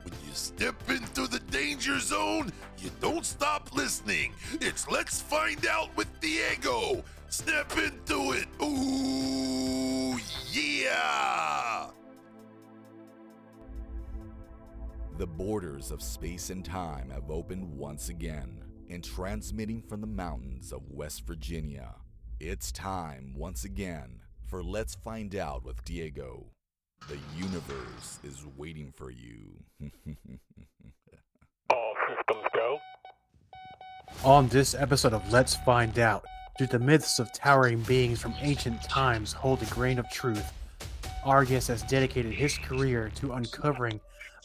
When you step into the danger zone, you don't stop listening. It's Let's Find Out with Diego. Step into it. Ooh, yeah! The borders of space and time have opened once again, and transmitting from the mountains of West Virginia. It's time once again for Let's Find Out with Diego. The universe is waiting for you. All systems go. On this episode of Let's Find Out, do the myths of towering beings from ancient times hold a grain of truth? Our guest has dedicated his career to uncovering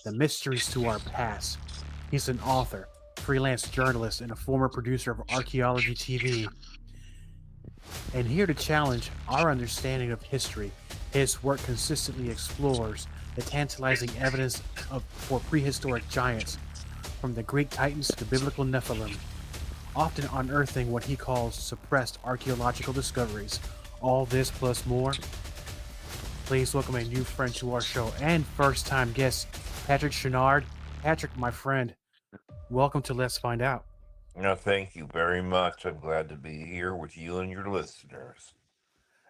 the mysteries to our past. He's an author, freelance journalist, and a former producer of Archaeology TV. And here to challenge our understanding of history, his work consistently explores the tantalizing evidence for prehistoric giants, from the Greek Titans to biblical Nephilim, often unearthing what he calls suppressed archaeological discoveries. All this plus more. Please welcome a new friend to our show and first-time guest, Patrick Chouinard. Patrick, my friend, welcome to Let's Find Out. No, thank you very much. I'm glad to be here with you and your listeners.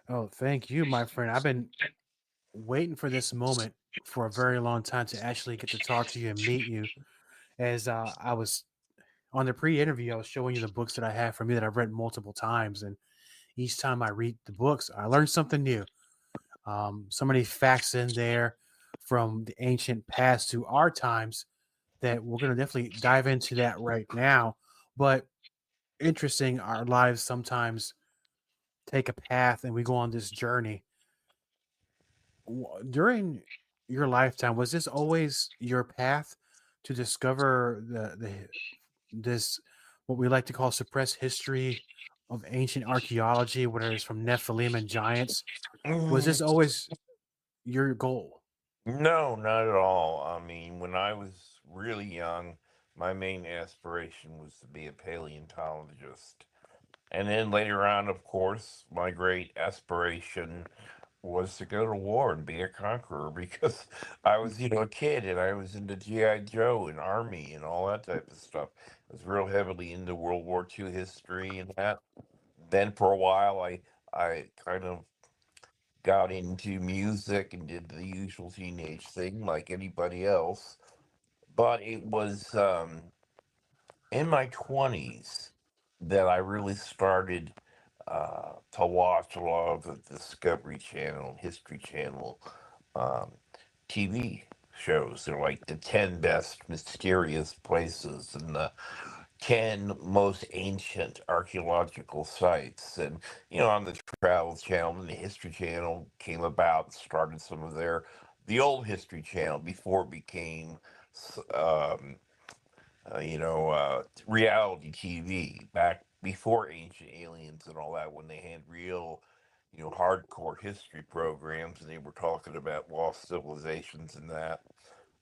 Oh, thank you, my friend. I've been waiting for this moment for a very long time to actually get to talk to you and meet you. As I was on the pre-interview, I was showing you the books that I have from you that I've read multiple times, and each time I read the books, I learn something new. So many facts in there from the ancient past to our times that we're going to definitely dive into that right now. But interesting, our lives sometimes take a path and we go on this journey. During your lifetime, was this always your path to discover this what we like to call suppressed history of ancient archaeology, whether it's from Nephilim and giants? Was this always your goal? No, not at all. I mean, when I was really young, my main aspiration was to be a paleontologist. And then later on, of course, my great aspiration was to go to war and be a conqueror because I was, a kid and I was into G.I. Joe and Army and all that type of stuff. I was real heavily into World War II history and that. Then for a while, I kind of got into music and did the usual teenage thing like anybody else. But it was in my 20s that I really started to watch a lot of the Discovery Channel, History Channel um, TV shows. They're like the 10 best mysterious places and the 10 most ancient archaeological sites. And, on the Travel Channel and the History Channel came about and started some of the old History Channel before it became, um, reality TV back before Ancient Aliens and all that, when they had real, hardcore history programs and they were talking about lost civilizations and that.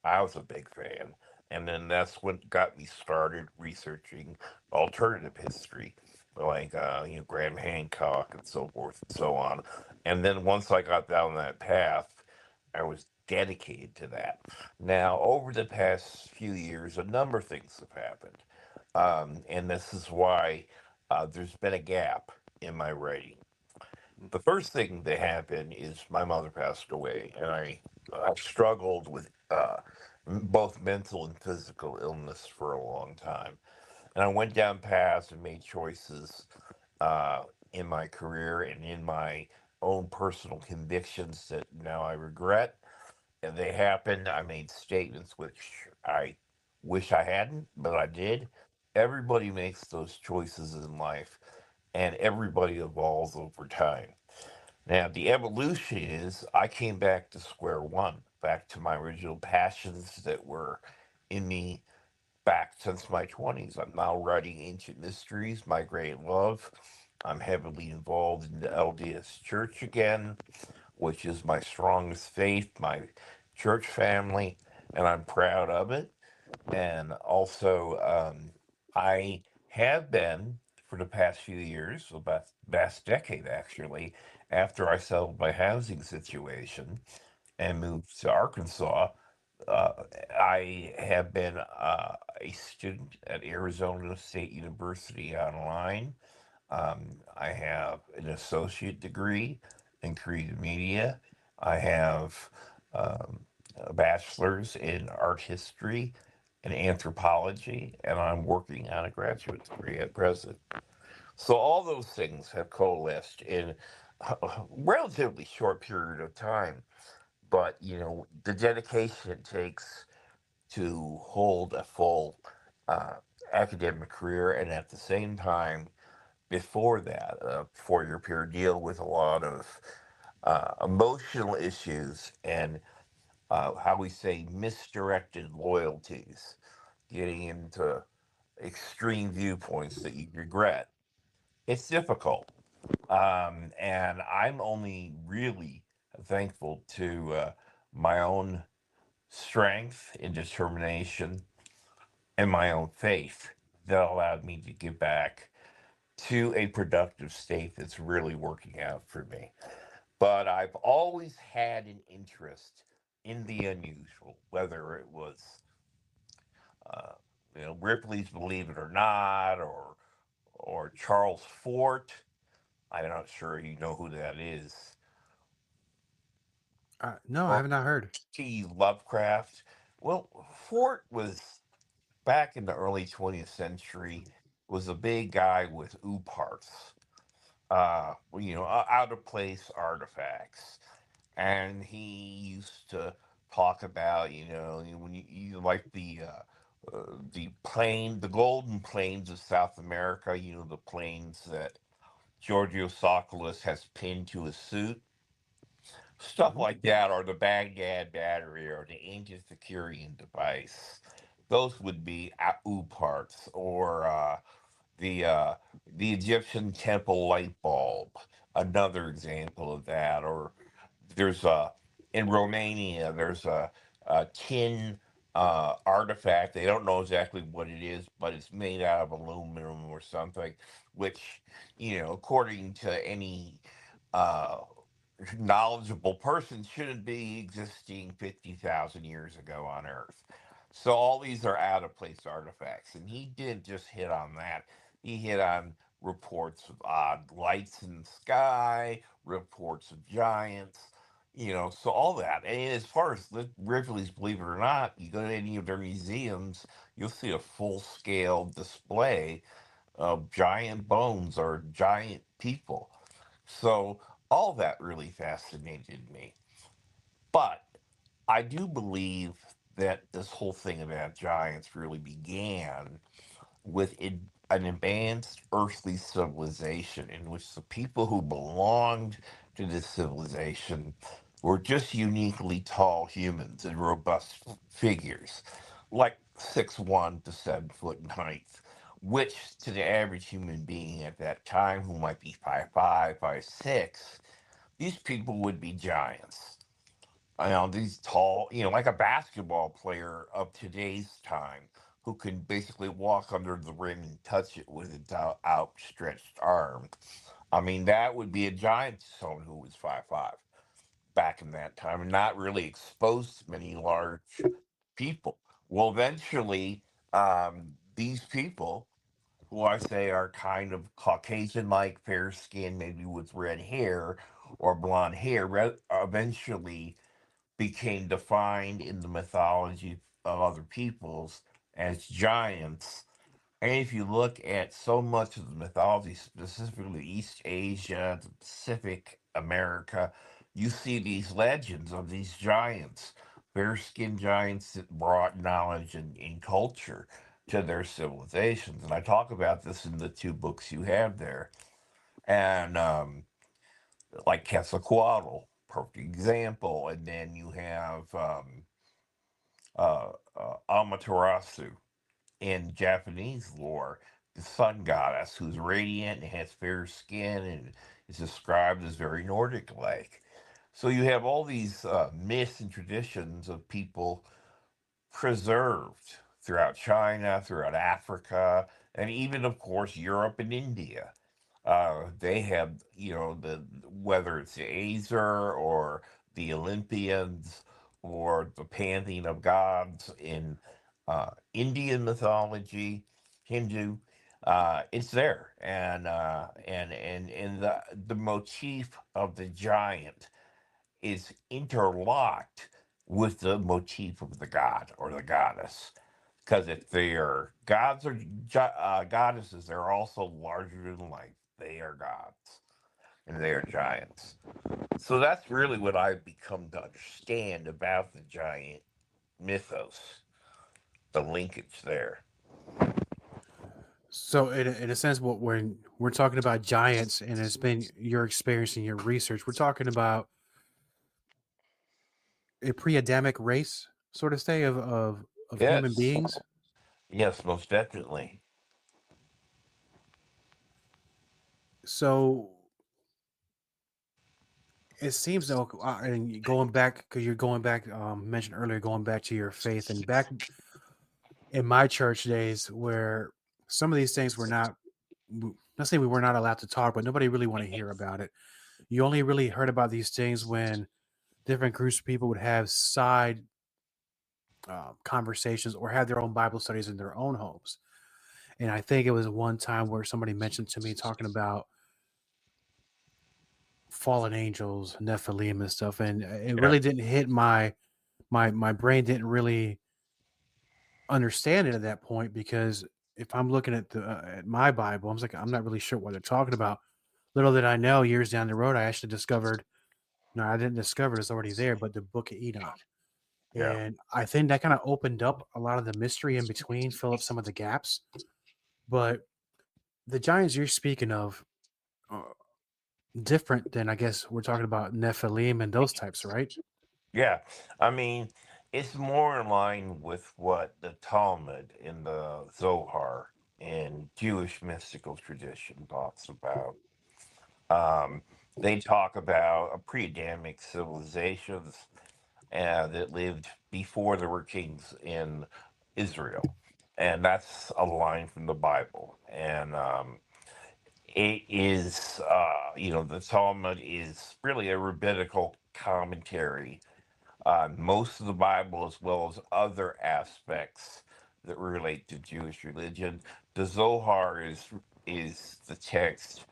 I was a big fan. And then that's what got me started researching alternative history, like, Graham Hancock and so forth and so on. And then once I got down that path, I was dedicated to that. Now, over the past few years, a number of things have happened. And this is why there's been a gap in my writing. The first thing that happened is my mother passed away, and I struggled with both mental and physical illness for a long time. And I went down paths and made choices uh, in my career and in my own personal convictions that now I regret. And they happened. I made statements which I wish I hadn't, but I did. Everybody makes those choices in life, and everybody evolves over time. Now, the evolution is I came back to square one, back to my original passions that were in me back since my 20s. I'm now writing Ancient Mysteries, my great love. I'm heavily involved in the LDS Church again, which is my strongest faith, my church family, and I'm proud of it. And also, I have been for the past few years, about past decade actually, after I settled my housing situation and moved to Arkansas, Uh, I have been a student at Arizona State University online. I have an associate degree in creative media. I have um, a bachelor's in art history and anthropology, and I'm working on a graduate degree at present. So all those things have coalesced in a relatively short period of time. But the dedication it takes to hold a full uh, academic career, and at the same time, before that, a 4 year period, deal with a lot of emotional issues and how we say misdirected loyalties, getting into extreme viewpoints that you regret. It's difficult. And I'm only really thankful to my own strength and determination and my own faith that allowed me to get back to a productive state that's really working out for me. But I've always had an interest in the unusual, whether it was, uh, Ripley's Believe It or Not, or Charles Fort. I'm not sure you know who that is. No, I Or have not heard. T. Lovecraft. Well, Fort was back in the early 20th century. Was a big guy with parts, out of place artifacts, and he used to talk about, when you like the golden plains of South America, the plains that Giorgio Tsoukalos has pinned to his suit. Stuff Hmm. like that, or the Baghdad battery, or the ancient Sicurian device. Those would be parts, or the uh, the Egyptian temple light bulb. Another example of that. Or there's a in Romania. There's a tin artifact. They don't know exactly what it is, but it's made out of aluminum or something. Which, according to any uh, knowledgeable person, shouldn't be existing 50,000 years ago on Earth. So all these are out of place artifacts. And he didn't just hit on that, he hit on reports of odd lights in the sky, reports of giants. So all that. And as far as Ripley's, believe it or not, you go to any of their museums, you'll see a full scale display of giant bones or giant people. So all that really fascinated me. But I do believe that this whole thing about giants really began with an advanced earthly civilization in which the people who belonged to this civilization were just uniquely tall humans and robust figures, like 6'1" to 7 foot in height, which to the average human being at that time, who might be 5'5", 5'6", these people would be giants. These tall, like a basketball player of today's time who can basically walk under the rim and touch it with its outstretched arm. I mean, that would be a giant to someone who was 5'5" back in that time and not really exposed to many large people. Well, eventually, these people, who I say are kind of Caucasian like, fair skin, maybe with red hair or blonde hair, eventually became defined in the mythology of other peoples as giants. And if you look at so much of the mythology, specifically East Asia, the Pacific America, you see these legends of these giants, fair skinned giants that brought knowledge and culture to their civilizations. And I talk about this in the two books you have there. And like Quetzalcoatl, perfect example. And then you have Amaterasu in Japanese lore, the sun goddess who's radiant and has fair skin and is described as very Nordic like. So you have all these myths and traditions of people preserved throughout China, throughout Africa, and even, of course, Europe and India. They have, the whether it's the Azer or the Olympians or the pantheon of gods in Indian mythology, Hindu. It's there, and the motif of the giant is interlocked with the motif of the god or the goddess. Because if they are gods or goddesses, they're also larger than life. They are gods and they are giants. So that's really what I've become to understand about the giant mythos, the linkage there. So, in a sense, what when we're talking about giants, and it's been your experience and your research, we're talking about a pre-Adamic race, sort of say, of human Yes, beings. yes, most definitely. So it seems though, and going back because you're going back, mentioned earlier, going back to your faith, and back in my church days, where some of these things were not, let's say we were not allowed to talk, but nobody really want to hear about it. You only really heard about these things when different groups of people would have side conversations or have their own Bible studies in their own homes. And I think it was one time where somebody mentioned to me talking about fallen angels, Nephilim, and stuff, and it Yeah, really didn't hit my brain didn't really understand it at that point, because if I'm looking at the at my Bible, I'm like, I'm not really sure what they're talking about. Little did I know, years down the road, I actually discovered. No, I didn't discover it's already there, but the Book of Enoch. yeah, And I think that kind of opened up a lot of the mystery in between, fill up some of the gaps. But the giants you're speaking of are different than, I guess, we're talking about Nephilim and those types, right? yeah. I mean, it's more in line with what the Talmud in the Zohar and Jewish mystical tradition talks about. Um, they talk about a pre-Adamic civilizations that lived before there were kings in Israel, and that's a line from the Bible. And it is, the Talmud is really a rabbinical commentary on most of the Bible as well as other aspects that relate to Jewish religion. The Zohar is the text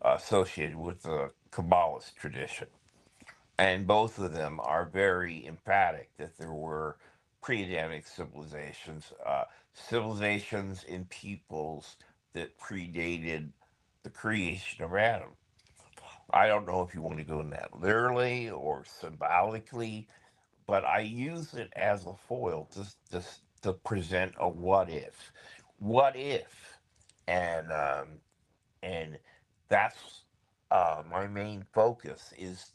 associated with the Kabbalist tradition. And both of them are very emphatic that there were pre-Adamic civilizations, civilizations and peoples that predated the creation of Adam. I don't know if you want to go in that literally or symbolically, but I use it as a foil to present a what if. What if? And and that's my main focus is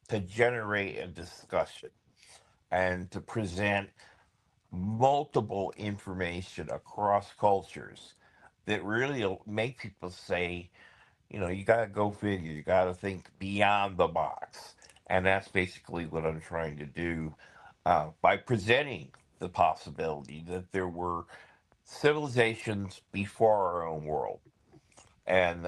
to generate a discussion and to present multiple information across cultures that really make people say, you got to go figure, you got to think beyond the box. And that's basically what I'm trying to do by presenting the possibility that there were civilizations before our own world and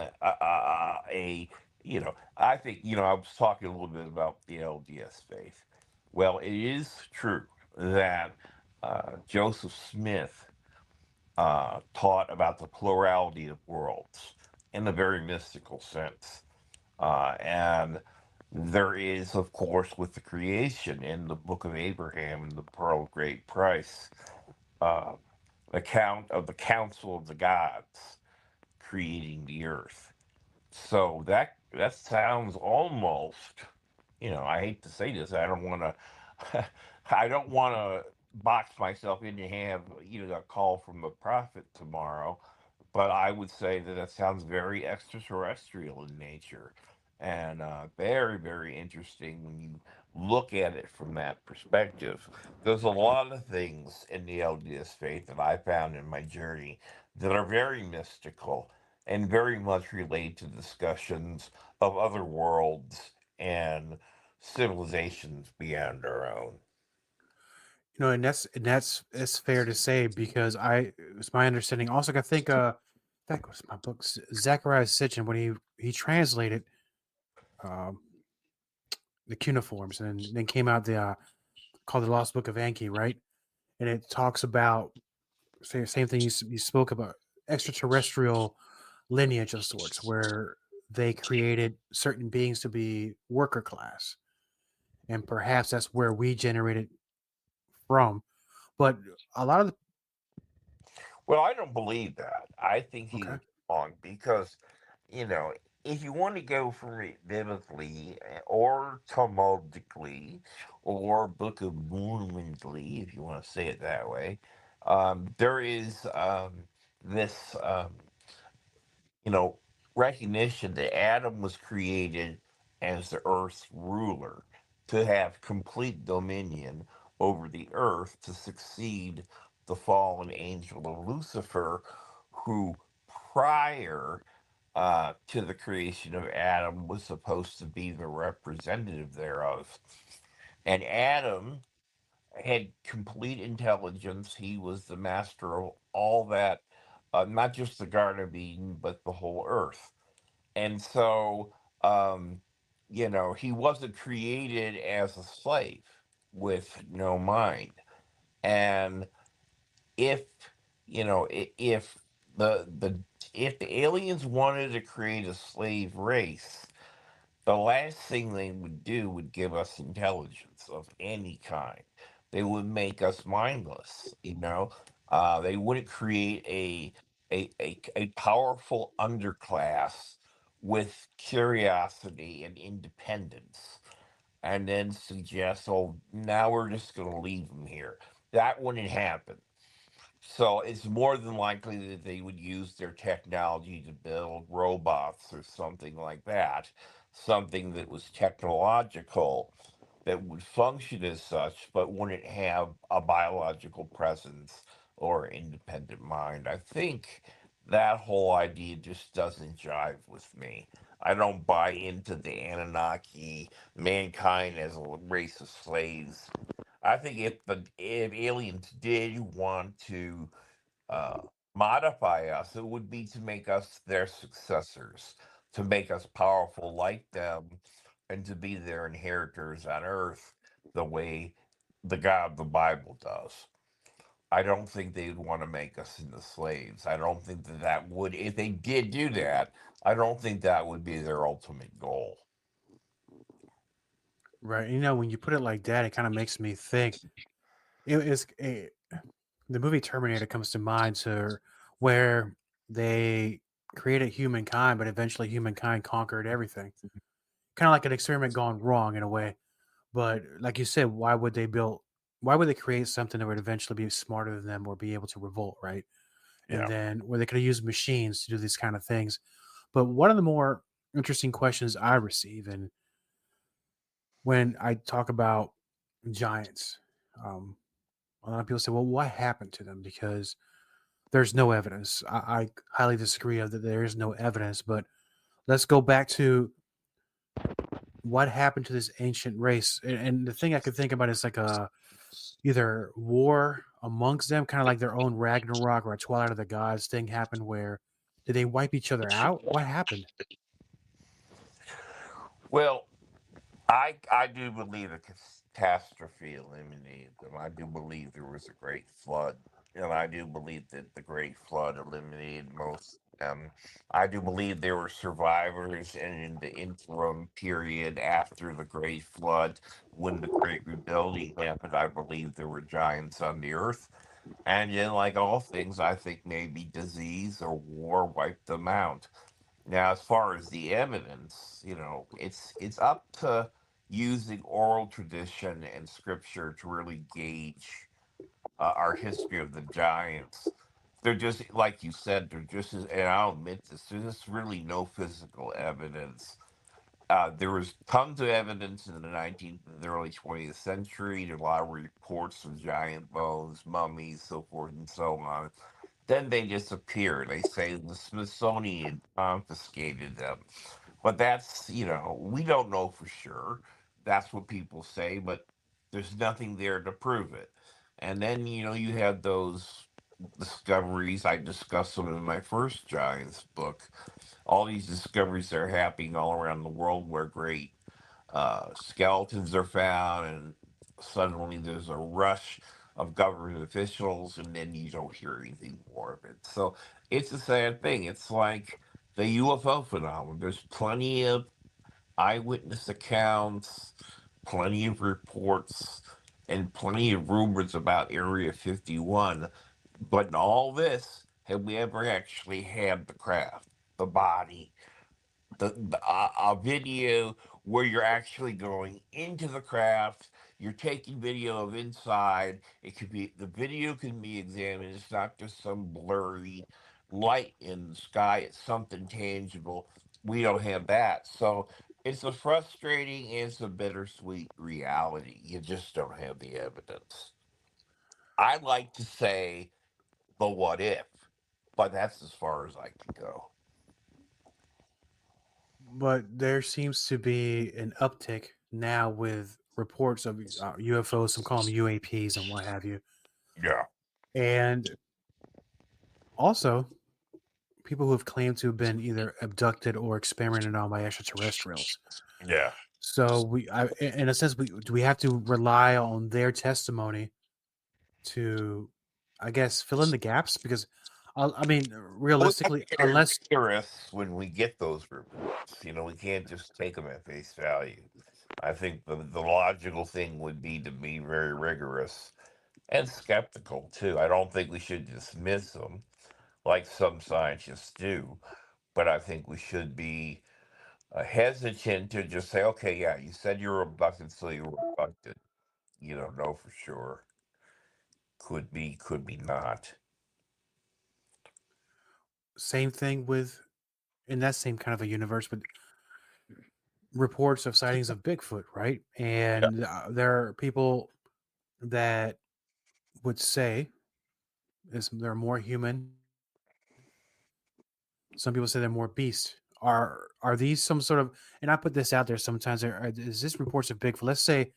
I think I was talking a little bit about the LDS faith. Well, it is true that Joseph Smith taught about the plurality of worlds in a very mystical sense, and there is, of course, with the creation in the Book of Abraham and the Pearl of Great Price, uh, account of the council of the gods creating the earth. So that sounds almost, I hate to say this, I don't want to, I don't want to box myself in to have a call from the prophet tomorrow, but I would say that that sounds very extraterrestrial in nature, and very very interesting when you look at it from that perspective. There's a lot of things in the LDS faith that I found in my journey that are very mystical and very much relate to discussions of other worlds and civilizations beyond our own. And that's it's fair to say, because it's my understanding. Also, I think that was my book, Zachariah Sitchin, when he translated um, the cuneiforms, and then came out called the Lost Book of Anki, right? And it talks about same thing you spoke about, extraterrestrial lineage of sorts, where they created certain beings to be worker class, and perhaps that's where we generated from. But a lot of the Well, I don't believe that. I think he okay, was wrong because, you know, if you want to go from it biblically or Talmudically or Book of Mormonly, if you want to say it that way, there is this. You know, recognition that Adam was created as the earth's ruler to have complete dominion over the earth to succeed the fallen angel of Lucifer, who prior to the creation of Adam was supposed to be the representative thereof. And Adam had complete intelligence. He was the master of all that, not just the Garden of Eden, but the whole earth. And so, um, he wasn't created as a slave with no mind. And if, if the if the aliens wanted to create a slave race, the last thing they would do would give us intelligence of any kind. They would make us mindless, you know. They wouldn't create a powerful underclass with curiosity and independence and then suggest, oh, now we're just going to leave them here. That wouldn't happen. So it's more than likely that they would use their technology to build robots or something like that, something that was technological, that would function as such, but wouldn't have a biological presence or independent mind. I think that whole idea just doesn't jive with me. I don't buy into the Anunnaki, mankind as a race of slaves. I think if aliens did want to uh, modify us, it would be to make us their successors, to make us powerful like them, and to be their inheritors on earth the way the God of the Bible does. I don't think they'd want to make us into slaves. I don't think that would, if they did do that, I don't think that would be their ultimate goal. right? When you put it like that, it kind of makes me think. It is the movie Terminator comes to mind, to where they created humankind, but eventually humankind conquered everything. Kind of like an experiment gone wrong in a way. But like you said, why would they create something that would eventually be smarter than them or be able to revolt, right? And Yeah. then where they could have used machines to do these kind of things. But one of the more interesting questions I receive, and when I talk about giants, um, a lot of people say, well, what happened to them? Because there's no evidence. I highly disagree that there is no evidence, but let's go back to what happened to this ancient race. And the thing I could think about is like a either war amongst them, kind of like their own Ragnarok or a Twilight of the Gods thing happened, where did they wipe each other out? What happened? Well, I do believe a catastrophe eliminated them. I do believe there was a great flood, and I do believe that the great flood eliminated most of them. I do believe there were survivors, and in the interim period after the great flood, when the great rebuilding happened, I believe there were giants on the earth. And then, like all things, I think maybe disease or war wiped them out. Now, as far as the evidence, it's up to using oral tradition and scripture to really gauge our history of the giants. They're just like you said. They're just, and I'll admit this. There's just really no physical evidence. There was tons of evidence in the 19th and the early 20th century. There are a lot of reports of giant bones, mummies, so forth and so on. Then they disappear. They say the Smithsonian confiscated them. But that's, we don't know for sure. That's what people say, but there's nothing there to prove it. And then, you had those discoveries. I discussed them in my first Giants book. All these discoveries that are happening all around the world where great skeletons are found and suddenly there's a rush of government officials, and then you don't hear anything more of it. So it's a sad thing. It's like the UFO phenomenon. There's plenty of eyewitness accounts, plenty of reports, and plenty of rumors about Area 51. But in all this, have we ever actually had the craft, the body, a video where you're actually going into the craft, you're taking video of inside. It could be, the video can be examined. It's not just some blurry light in the sky. It's something tangible. We don't have that. So it's a frustrating and it's a bittersweet reality. You just don't have the evidence. I like to say the what if, but that's as far as I can go. But there seems to be an uptick now with reports of UFOs, some call them UAPs and what have you. Yeah. And also, people who have claimed to have been either abducted or experimented on by extraterrestrials. Yeah. So in a sense, do we have to rely on their testimony to, I guess, fill in the gaps? Because, I mean, We have realistically, to get unless rigorous when we get those reports. We can't just take them at face value. I think the logical thing would be to be very rigorous and skeptical too. I don't think we should dismiss them like some scientists do, but I think we should be hesitant to just say, okay, yeah, you said you were abducted, so you were abducted. You don't know for sure. Could be not. same thing with in that same kind of a universe, but reports of sightings of Bigfoot, right? Yeah. And there are people that would say they're more human. Some people say they're more beast. Are these some sort of? And I put this out there sometimes. Is this reports of Bigfoot? Let's say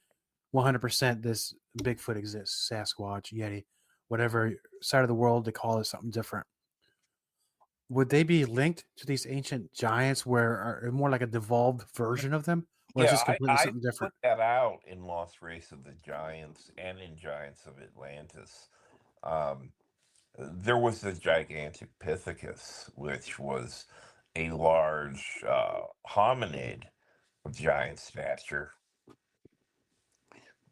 100% this Bigfoot exists, Sasquatch, Yeti, whatever side of the world they call it something different. Would they be linked to these ancient giants, where are more like a devolved version of them, or is Yeah, this completely I something put different? that out in Lost Race of the Giants and in Giants of Atlantis. Um, there was the gigantic Pithecus, which was a large hominid of giant stature.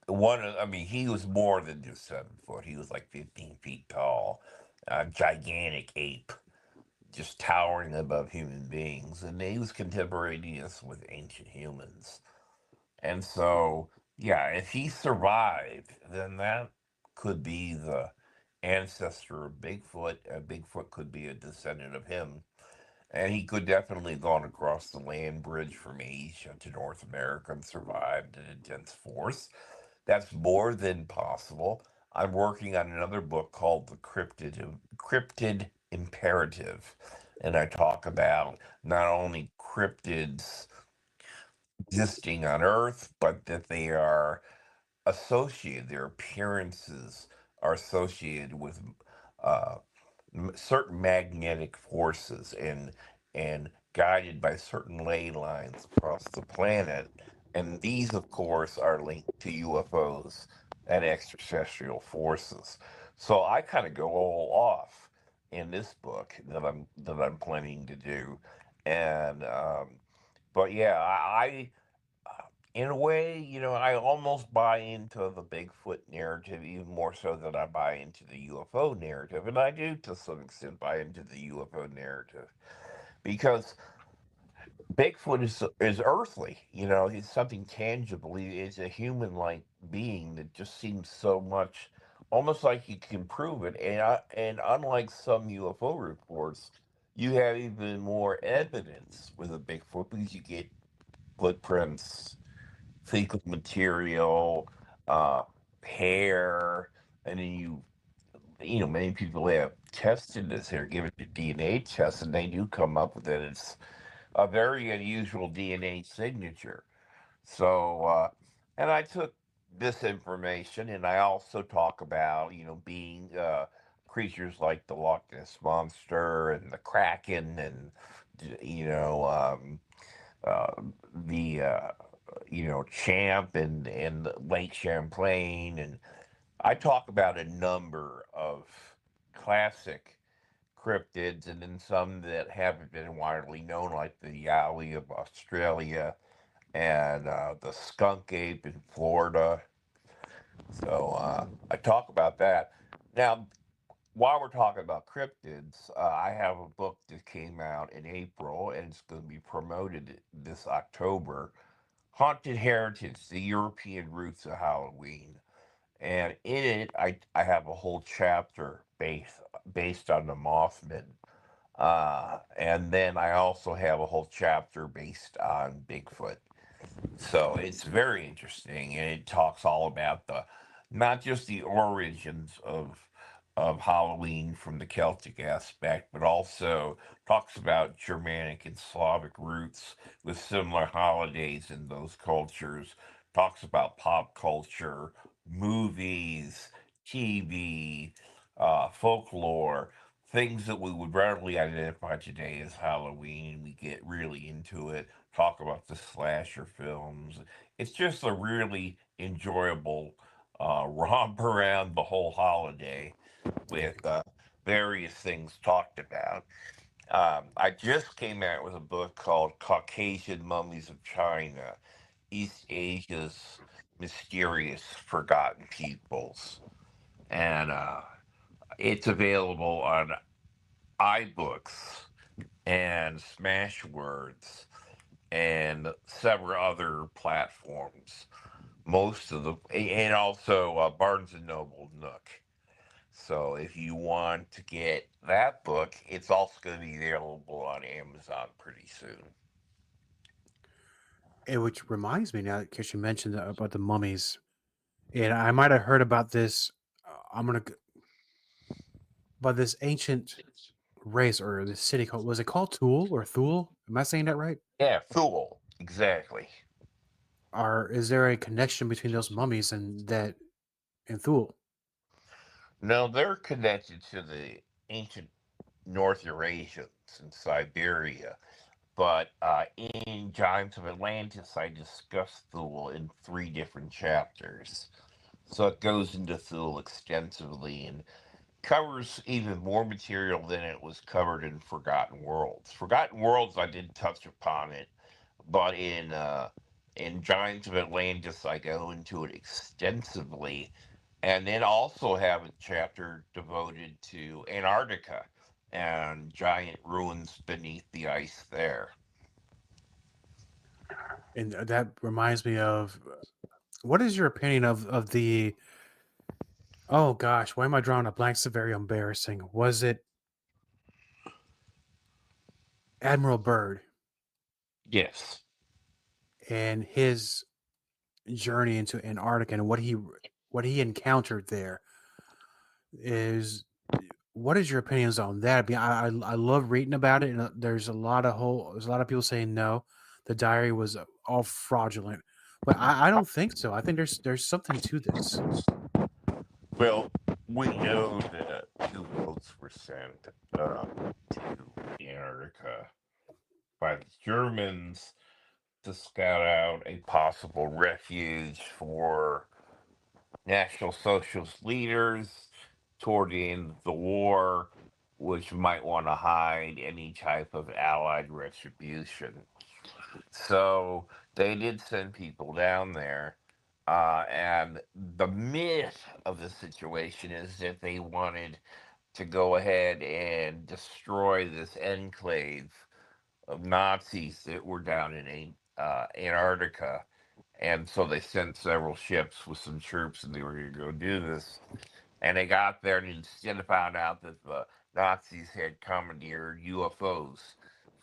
I mean, he was more than just 7 foot. He was like 15 feet tall, a gigantic ape, just towering above human beings. And he was contemporaneous with ancient humans. And so, yeah, if he survived, then that could be the ancestor of Bigfoot. Bigfoot could be a descendant of him. And he could definitely have gone across the land bridge from Asia to North America and survived in a dense forest. That's more than possible. I'm working on another book called The Cryptid Imperative. And I talk about not only cryptids existing on Earth, but that they are associated, their appearances are associated with uh, certain magnetic forces and guided by certain ley lines across the planet. And these, of course, are linked to UFOs and extraterrestrial forces. So I kind of go all off in this book that I'm planning to do, and but yeah, in a way, I almost buy into the Bigfoot narrative even more so than I buy into the UFO narrative. And I do, to some extent, buy into the UFO narrative because Bigfoot is earthly. He's something tangible. He is a human-like being that just seems so much, almost like you can prove it. And unlike some UFO reports, you have even more evidence with a Bigfoot because you get footprints, fecal material, uh, hair, and then many people have tested this hair, given it a DNA test, and they do come up with it. It's a very unusual DNA signature. So, and I took this information, and I also talk about, being creatures like the Loch Ness monster and the Kraken, and you know, um, uh, the Champ and Lake Champlain, and I talk about a number of classic cryptids, and then some that haven't been widely known, like the yowie of Australia and the skunk ape in Florida. So I talk about that. Now, while we're talking about cryptids, I have a book that came out in April, and it's going to be promoted this October. Haunted Heritage: The European Roots of Halloween. And in it, I have a whole chapter based on the Mothman. And then I also have a whole chapter based on Bigfoot. So it's very interesting, and it talks all about the not just the origins of Halloween from the Celtic aspect, but also talks about Germanic and Slavic roots with similar holidays in those cultures. Talks about pop culture, movies, TV, folklore, things that we would readily identify today as Halloween. We get really into it, talk about the slasher films. It's just a really enjoyable romp around the whole holiday with various things talked about. I just came out with a book called Caucasian Mummies of China: East Asia's Mysterious Forgotten Peoples. And it's available on iBooks and Smashwords and several other platforms. Most of the, and also Barnes and Noble Nook. So if you want to get that book, it's also going to be available on Amazon pretty soon. Which reminds me now, because you mentioned about the mummies, and I might have heard about this. I'm gonna about this ancient race or this city called, was it called Tool or Thule? Am I saying that right? Yeah, Fool, exactly. Or is there a connection between those mummies and Thule? No, they're connected to the ancient North Eurasians in Siberia. But in Giants of Atlantis, I discuss Thule in 3 different chapters. So it goes into Thule extensively and covers even more material than it was covered in Forgotten Worlds. Forgotten Worlds, I did touch upon it, but in Giants of Atlantis, I go into it extensively, and then also have a chapter devoted to Antarctica and giant ruins beneath the ice there. And that reminds me of, what is your opinion of the, oh gosh, why am I drawing a blank? It's very embarrassing. Was it Admiral Byrd Yes. and his journey into Antarctica and what he encountered there? Is What is your opinions on that? I mean, I love reading about it, and there's a lot of people saying no, the diary was all fraudulent, but I don't think so. I think there's something to this. Well, we know that 2 boats were sent to Antarctica by the Germans to scout out a possible refuge for National Socialist leaders toward the end of the war, which might want to hide any type of Allied retribution. So they did send people down there. And the myth of the situation is that they wanted to go ahead and destroy this enclave of Nazis that were down in Antarctica. And so they sent several ships with some troops, and they were going to go do this. And they got there, and instead found out that the Nazis had commandeered UFOs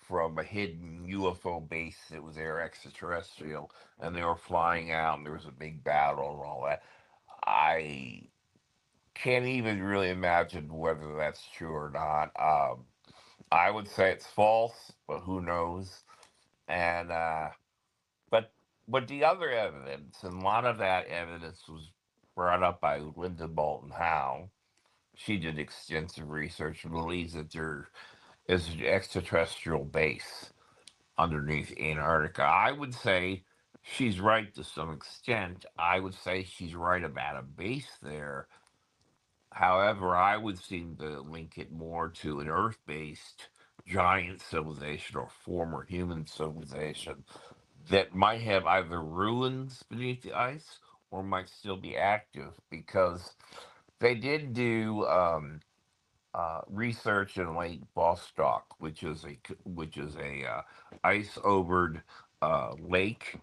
from a hidden UFO base that was there extraterrestrial, and they were flying out, and there was a big battle and all that. I can't even really imagine whether that's true or not. I would say it's false, but who knows? And but the other evidence, and a lot of that evidence was brought up by Linda Bolton Howe. She did extensive research and believes that there is an extraterrestrial base underneath Antarctica. I would say she's right to some extent. I would say she's right about a base there. However, I would seem to link it more to an Earth based giant civilization or former human civilization that might have either ruins beneath the ice or might still be active because they did do research in Lake Vostok, which is a ice overed lake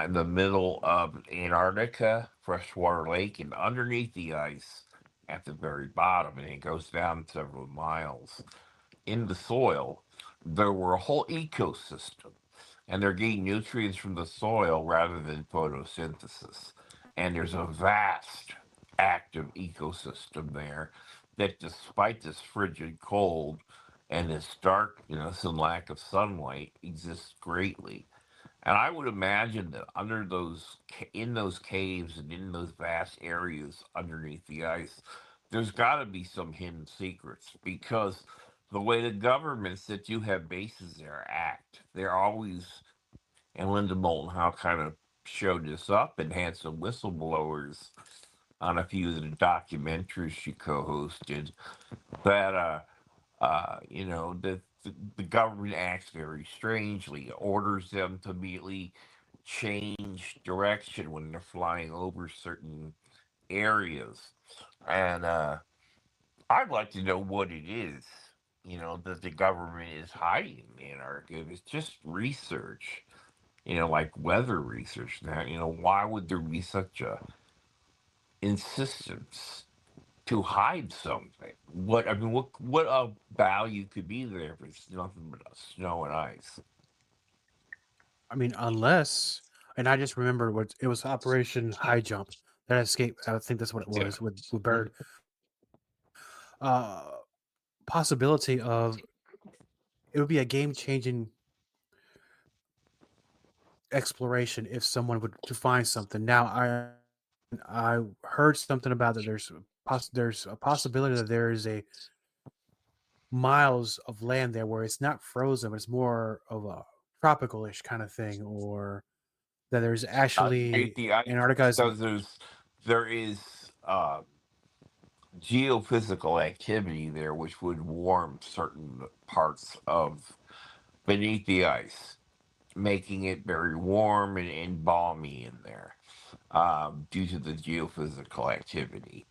in the middle of Antarctica, freshwater lake, and underneath the ice at the very bottom, and it goes down several miles in the soil. There were a whole ecosystem, and they're getting nutrients from the soil rather than photosynthesis. And there's a vast active ecosystem there that, despite this frigid cold and this darkness and lack of sunlight, exists greatly. And I would imagine that in those caves and in those vast areas underneath the ice, there's got to be some hidden secrets because the way the governments that do have bases there act, they're always, and Linda Moulton Howe kind of showed this up and had some whistleblowers on a few of the documentaries she co-hosted that the government acts very strangely, orders them to immediately change direction when they're flying over certain areas. And I'd like to know what it is, that the government is hiding in Antarctica. If it's just research, like weather research now, why would there be such a insistence to hide something? What a value could be there if it's nothing but snow and ice? I mean, unless, and I just remember what it was, Operation High Jump, that escape. I think that's what it Yeah. was with Bird. Uh, Possibility of it would be a game changing exploration if someone would to find something. Now, I heard something about that. There's a possibility that there is a miles of land there where it's not frozen, but it's more of a tropical-ish kind of thing, or that there's Underneath actually the ice, Antarctica is. so there is geophysical activity there which would warm certain parts of beneath the ice, making it very warm and balmy in there, due to the geophysical activity.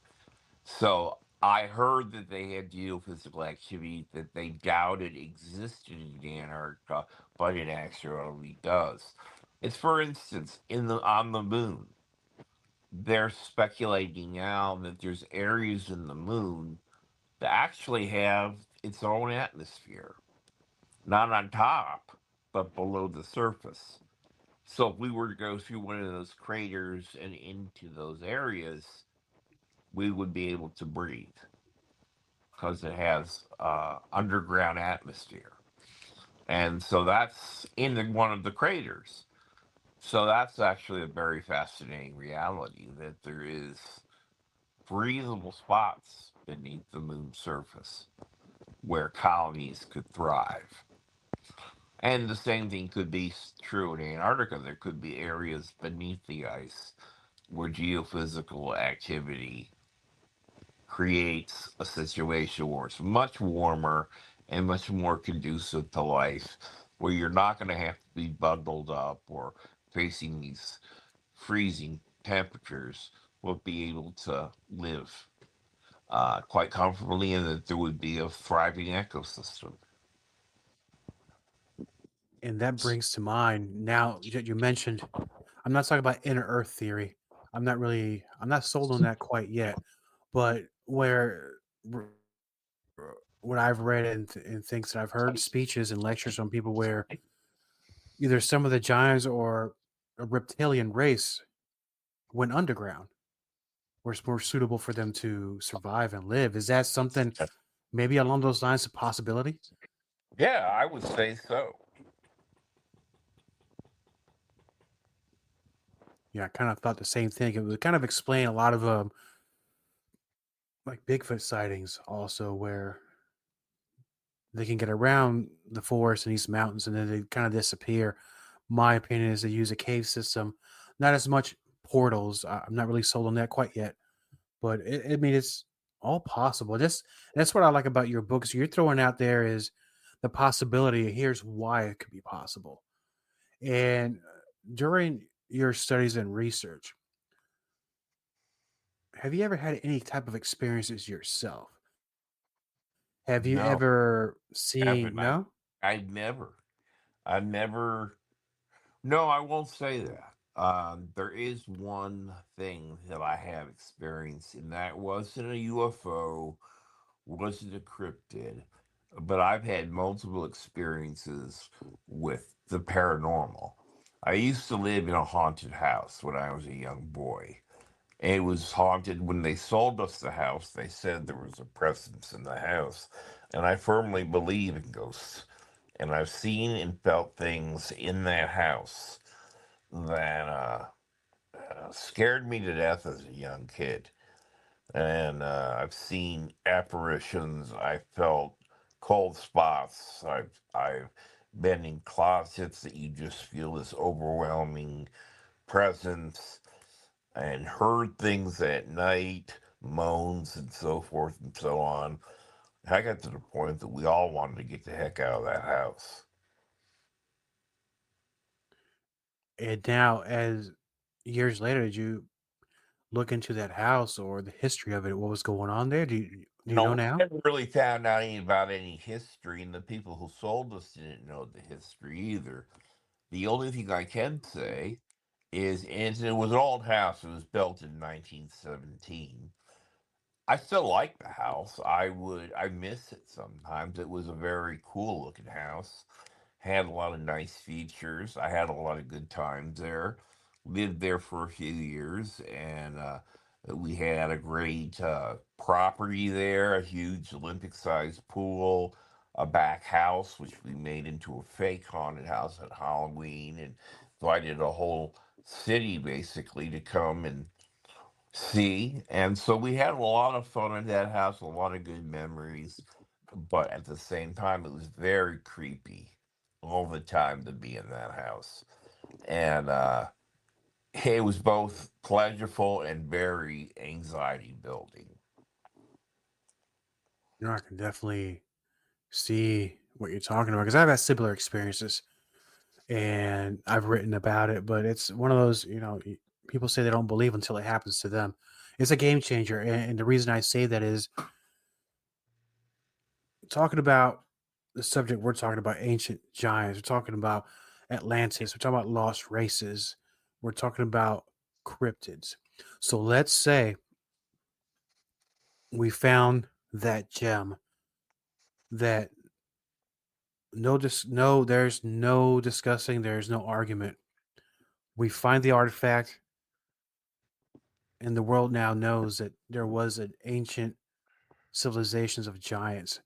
So I heard that they had geophysical activity that they doubted existed in Antarctica, but it actually does. It's, for instance, on the moon. They're speculating now that there's areas in the moon that actually have its own atmosphere, not on top, but below the surface. So if we were to go through one of those craters and into those areas, we would be able to breathe because it has underground atmosphere. And so that's one of the craters. So that's actually a very fascinating reality that there is breathable spots beneath the moon's surface where colonies could thrive. And the same thing could be true in Antarctica. There could be areas beneath the ice where geophysical activity creates a situation where it's much warmer and much more conducive to life, where you're not going to have to be bundled up or facing these freezing temperatures, will be able to live quite comfortably, and that there would be a thriving ecosystem. And that brings to mind, now you mentioned, I'm not talking about inner Earth theory. I'm not sold on that quite yet. But what I've read and things that I've heard speeches and lectures from people where either some of the giants or a reptilian race went underground, where it's more suitable for them to survive and live. Is that something maybe along those lines, a possibility? Yeah, I would say so. Yeah, I kind of thought the same thing. It would kind of explain a lot of like Bigfoot sightings also, where they can get around the forest and these mountains and then they kind of disappear. my opinion is to use a cave system, not as much portals. I'm not really sold on that quite yet, but I mean, it's all possible. That's what I like about your books. You're throwing out there is the possibility. Here's why it could be possible. And during your studies and research, have you ever had any type of experiences yourself? Have you No, ever seen? haven't. No. I've never. No, I won't say that. There is one thing that I have experienced, and that wasn't a UFO, wasn't a cryptid, but I've had multiple experiences with the paranormal. I used to live in a haunted house when I was a young boy. It was haunted. When they sold us the house, they said there was a presence in the house. And I firmly believe in ghosts. And I've seen and felt things in that house that scared me to death as a young kid. And I've seen apparitions. I felt cold spots. I've been in closets that you just feel this overwhelming presence, and heard things at night, moans and so forth and so on. I got to the point that we all wanted to get the heck out of that house. And now, as years later, did you look into that house or the history of it? What was going on there? Do you know No, we now? never really found out any about any history, and the people who sold us didn't know the history either. The only thing I can say is, and it was an old house. It was built in 1917. I still like the house. I miss it sometimes. It was a very cool looking house. Had a lot of nice features. I had a lot of good times there. Lived there for a few years, and we had a great property there, a huge Olympic-sized pool, a back house which we made into a fake haunted house at Halloween, and invited a whole city basically to come and see. And so we had a lot of fun at that house, a lot of good memories. But at the same time, it was very creepy all the time to be in that house. And it was both pleasurable and very anxiety building. You know, I can definitely see what you're talking about because I've had similar experiences and I've written about it, but it's one of those, people say they don't believe until it happens to them. It's a game changer. And the reason I say that is talking about the subject we're talking about, ancient giants, we're talking about Atlantis, we're talking about lost races, we're talking about cryptids. So let's say we found that gem that there's no discussing, there's no argument. We find the artifact, and the world now knows that there was an ancient civilizations of giants.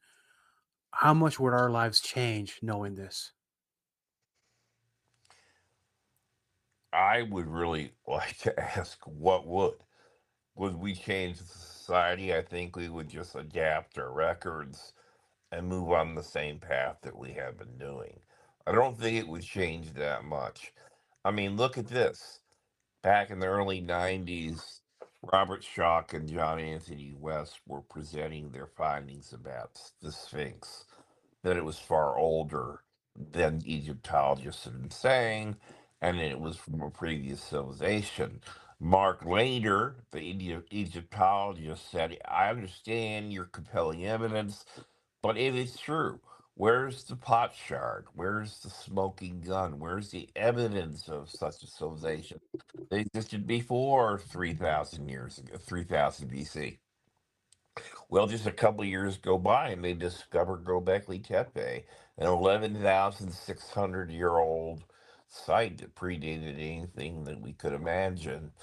How much would our lives change knowing this? I would really like to ask what would. Would we change the society? I think we would just adapt our records and move on the same path that we have been doing. I don't think it would change that much. I mean, look at this. Back in the early 90s, Robert Schoch and John Anthony West were presenting their findings about the Sphinx, that it was far older than Egyptologists had been saying, and it was from a previous civilization. Mark later, the Egyptologist, said, I understand your compelling evidence, but if it's true, where's the pot shard? Where's the smoking gun? Where's the evidence of such a civilization? They existed before 3,000 years ago, 3,000 BC. Well, just a couple of years go by and they discover Göbekli Tepe, an 11,600-year-old site that predated anything that we could imagine.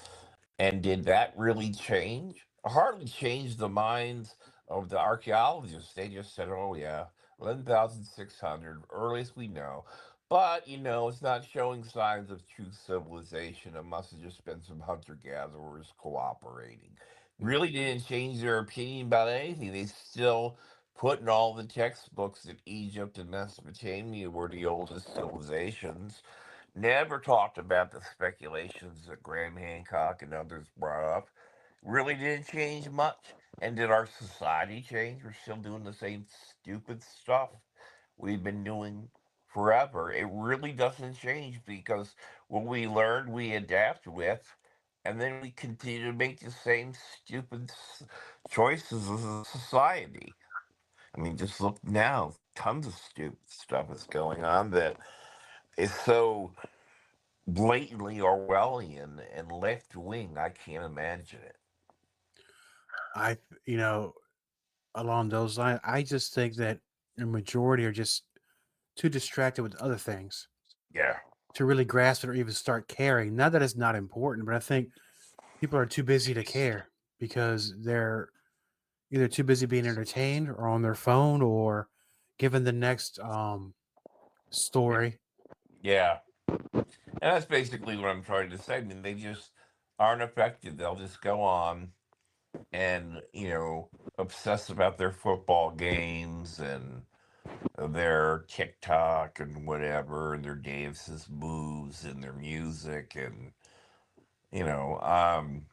And did that really change? Hardly change the minds of the archaeologists. They just said, oh, yeah, 11,600, earliest we know. But, it's not showing signs of true civilization. It must have just been some hunter gatherers cooperating. Really didn't change their opinion about anything. They still put in all the textbooks that Egypt and Mesopotamia were the oldest civilizations. never talked about the speculations that Graham Hancock and others brought up. Really didn't change much. And did our society change? We're still doing the same stupid stuff we've been doing forever. It really doesn't change because what we learned, we adapt with, and then we continue to make the same stupid choices as a society. I mean, just look now. Tons of stupid stuff is going on that is so blatantly Orwellian and left wing. I can't imagine it. I, you know, along those lines, I just think that the majority are just too distracted with other things Yeah. to really grasp it or even start caring. Not that it's not important, but I think people are too busy to care because they're either too busy being entertained or on their phone or given the next story. Yeah. And that's basically what I'm trying to say. I mean, they just aren't affected. They'll just go on and, obsess about their football games and their TikTok and whatever, and their dances, moves, and their music. And, you know, um,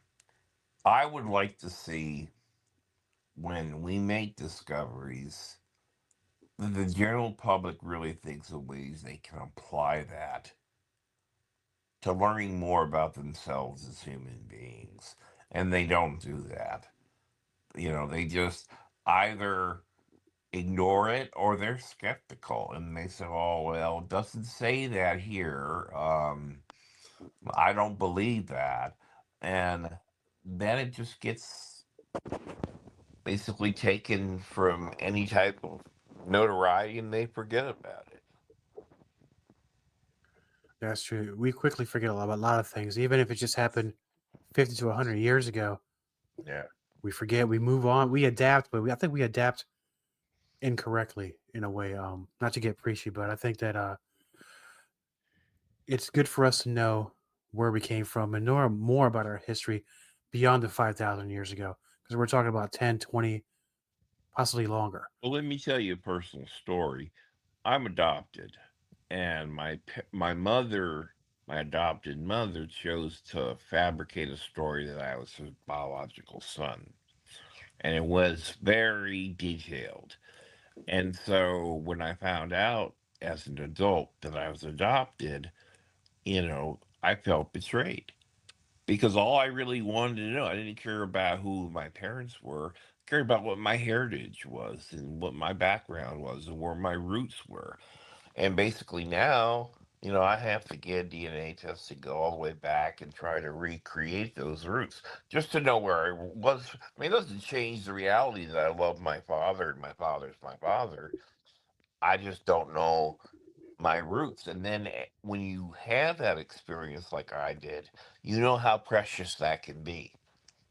I would like to see when we make discoveries that the general public really thinks of ways they can apply that to learning more about themselves as human beings. And they don't do that. They just either ignore it or they're skeptical and they say, oh, well, it doesn't say that here. I don't believe that. And then it just gets basically taken from any type of notoriety and they forget about it. That's true. We quickly forget a lot of things, even if it just happened 50 to 100 years ago. Yeah. We forget, we move on, we adapt, but I think we adapt incorrectly in a way. Not to get preachy, but I think that it's good for us to know where we came from and know more about our history beyond the 5,000 years ago because we're talking about 10, 20, possibly longer. Well, let me tell you a personal story. I'm adopted, and my mother, my adopted mother, chose to fabricate a story that I was her biological son, and it was very detailed. And so when I found out as an adult that I was adopted, I felt betrayed because all I really wanted to know, I didn't care about who my parents were. I cared about what my heritage was and what my background was and where my roots were. And basically now, I have to get a DNA test to go all the way back and try to recreate those roots just to know where I was. I mean, it doesn't change the reality that I love my father and my father's my father. I just don't know my roots. And then when you have that experience like I did, you know how precious that can be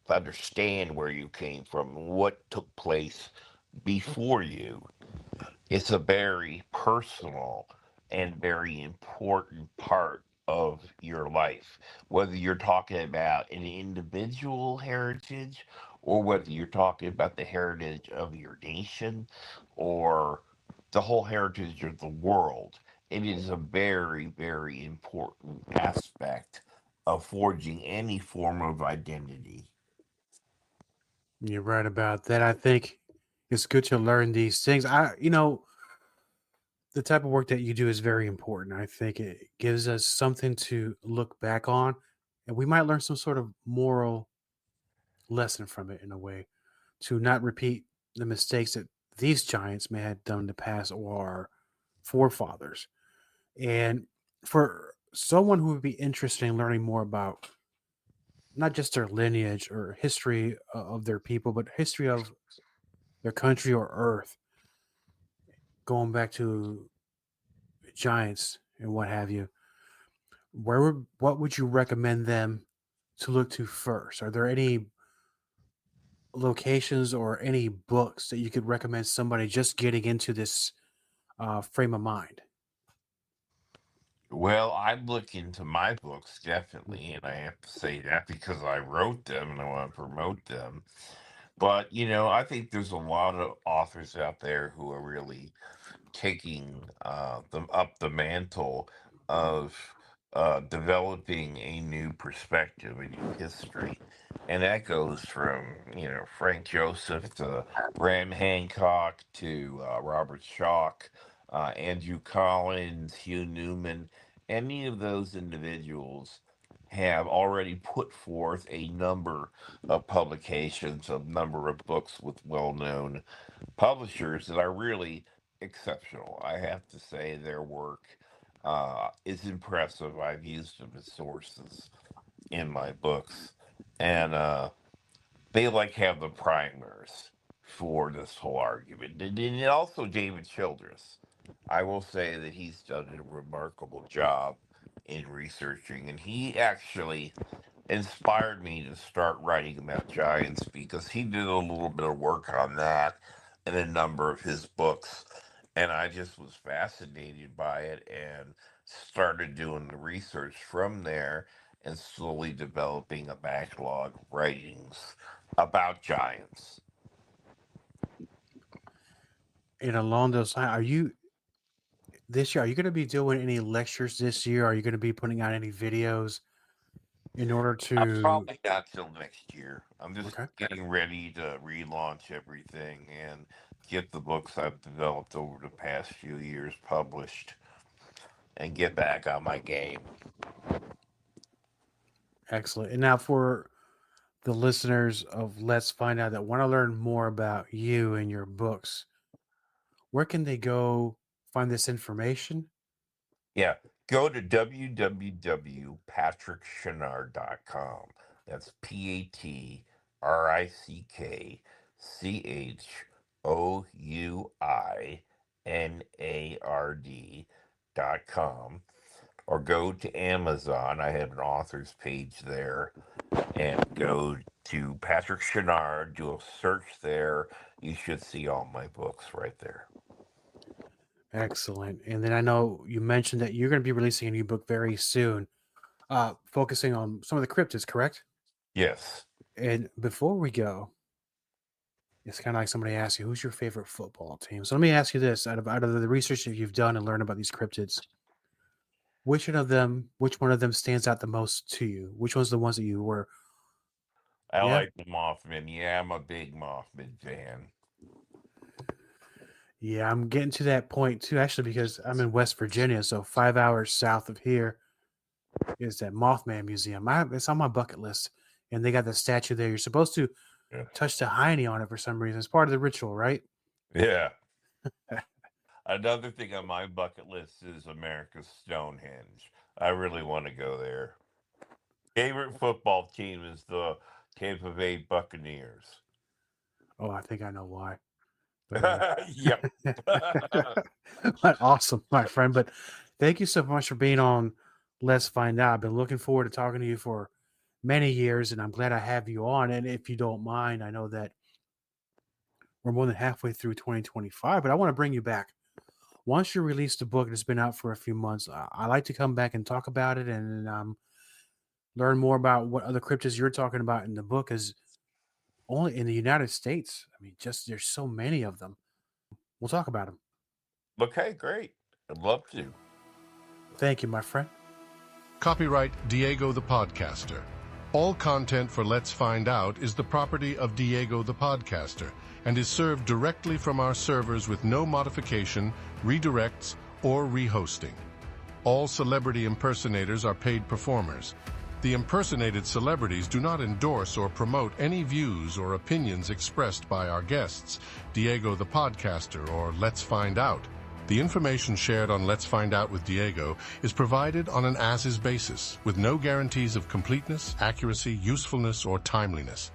to understand where you came from and what took place before you. It's a very personal and very important part of your life, whether you're talking about an individual heritage or whether you're talking about the heritage of your nation or the whole heritage of the world. It is a very, very important aspect of forging any form of identity. You're right about that. I think it's good to learn these things. The type of work that you do is very important. I think it gives us something to look back on, and we might learn some sort of moral lesson from it in a way to not repeat the mistakes that these giants may have done in the past or our forefathers. And for someone who would be interested in learning more about not just their lineage or history of their people, but history of their country or earth, going back to giants and what have you, what would you recommend them to look to first? Are there any locations or any books that you could recommend somebody just getting into this frame of mind? Well, I look into my books definitely, and I have to say that because I wrote them and I want to promote them. But, I think there's a lot of authors out there who are really taking them up the mantle of developing a new perspective, a new history. And that goes from, Frank Joseph to Graham Hancock to Robert Schoch, Andrew Collins, Hugh Newman. Any of those individuals have already put forth a number of publications, a number of books with well-known publishers that are really exceptional. I have to say their work is impressive. I've used them as sources in my books, and they have the primers for this whole argument. And also David Childress. I will say that he's done a remarkable job in researching, and he actually inspired me to start writing about giants because he did a little bit of work on that in a number of his books, and I just was fascinated by it and started doing the research from there and slowly developing a backlog of writings about giants. And along those lines, are you going to be doing any lectures this year? Are you going to be putting out any videos in order to? Probably not till next year. I'm just Okay. getting ready to relaunch everything and get the books I've developed over the past few years published and get back on my game. Excellent. And now for the listeners of Let's Find Out that want to learn more about you and your books, where can they go find this information? Yeah, go to www.patrickchouinard.com. That's PatrickChouinard.com. Or go to Amazon. I have an author's page there. And go to Patrick Chouinard, do a search there. You should see all my books right there. Excellent. And then I know you mentioned that you're going to be releasing a new book very soon, focusing on some of the cryptids, correct? Yes. And before we go, it's kind of like somebody asks you, who's your favorite football team? So let me ask you this: out of the research that you've done and learned about these cryptids, which one of them stands out the most to you? Which one's the ones that you were? I like the Mothman. Yeah, I'm a big Mothman fan. Yeah, I'm getting to that point too, actually, because I'm in West Virginia, so 5 hours south of here is that Mothman Museum. It's on my bucket list, and they got the statue there. You're supposed to touch the hiney on it for some reason. It's part of the ritual, right? Yeah. Another thing on my bucket list is America's Stonehenge. I really want to go there. Favorite football team is the Tampa Bay Buccaneers. Oh, I think I know why. Yep. Awesome, my friend. But thank you so much for being on Let's Find Out. I've been looking forward to talking to you for many years, and I'm glad I have you on. And if you don't mind, I know that we're more than halfway through 2025, but I want to bring you back. Once you release the book, it's been out for a few months, I like to come back and talk about it and learn more about what other cryptids you're talking about in the book. Is only in the United States. I mean, just there's so many of them. We'll talk about them. Okay, great. I'd love to. Thank you, my friend. Copyright Diego the Podcaster. All content for Let's Find Out is the property of Diego the Podcaster and is served directly from our servers with no modification, redirects, or rehosting. All celebrity impersonators are paid performers. The impersonated celebrities do not endorse or promote any views or opinions expressed by our guests, Diego the Podcaster, or Let's Find Out. The information shared on Let's Find Out with Diego is provided on an as-is basis, with no guarantees of completeness, accuracy, usefulness, or timeliness.